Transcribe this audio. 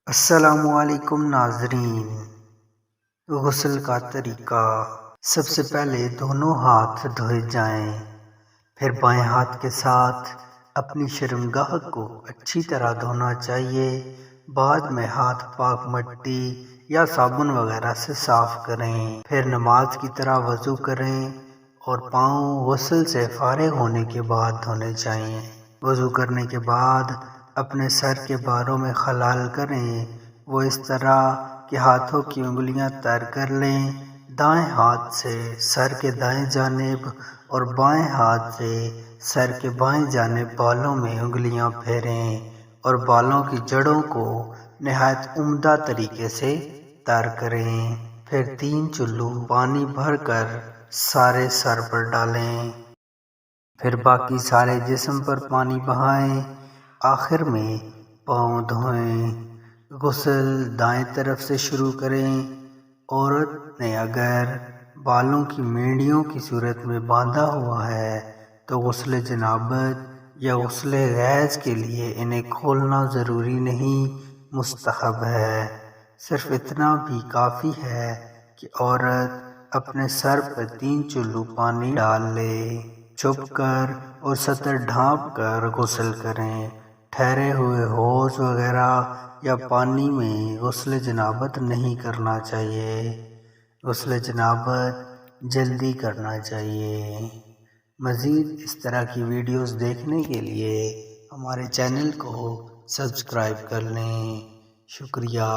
السلام علیکم ناظرین۔ غسل کا طریقہ: سب سے پہلے دونوں ہاتھ دھوئے جائیں، پھر بائیں ہاتھ کے ساتھ اپنی شرمگاہ کو اچھی طرح دھونا چاہیے۔ بعد میں ہاتھ پاک مٹی یا صابن وغیرہ سے صاف کریں، پھر نماز کی طرح وضو کریں اور پاؤں غسل سے فارغ ہونے کے بعد دھونے چاہیے۔ وضو کرنے کے بعد اپنے سر کے بالوں میں خلال کریں، وہ اس طرح کہ ہاتھوں کی انگلیاں تر کر لیں۔ دائیں ہاتھ سے سر کے دائیں جانب اور بائیں ہاتھ سے سر کے بائیں جانب بالوں میں انگلیاں پھیریں اور بالوں کی جڑوں کو نہایت عمدہ طریقے سے تر کریں۔ پھر 3 چلو پانی بھر کر سارے سر پر ڈالیں، پھر باقی سارے جسم پر پانی بہائیں، آخر میں پاؤں دھوئیں۔ غسل دائیں طرف سے شروع کریں۔ عورت نے اگر بالوں کی مینڈیوں کی صورت میں باندھا ہوا ہے تو غسل جنابت یا غسل حیض کے لیے انہیں کھولنا ضروری نہیں، مستحب ہے۔ صرف اتنا بھی کافی ہے کہ عورت اپنے سر پر 3 چلو پانی ڈال لے، چھپ کر اور سطر ڈھانپ کر غسل کریں۔ ٹھہرے ہوئے حوض وغیرہ یا پانی میں غسل جنابت نہیں کرنا چاہیے۔ غسل جنابت جلدی کرنا چاہیے۔ مزید اس طرح کی ویڈیوز دیکھنے کے لیے ہمارے چینل کو سبسکرائب کر لیں۔ شکریہ۔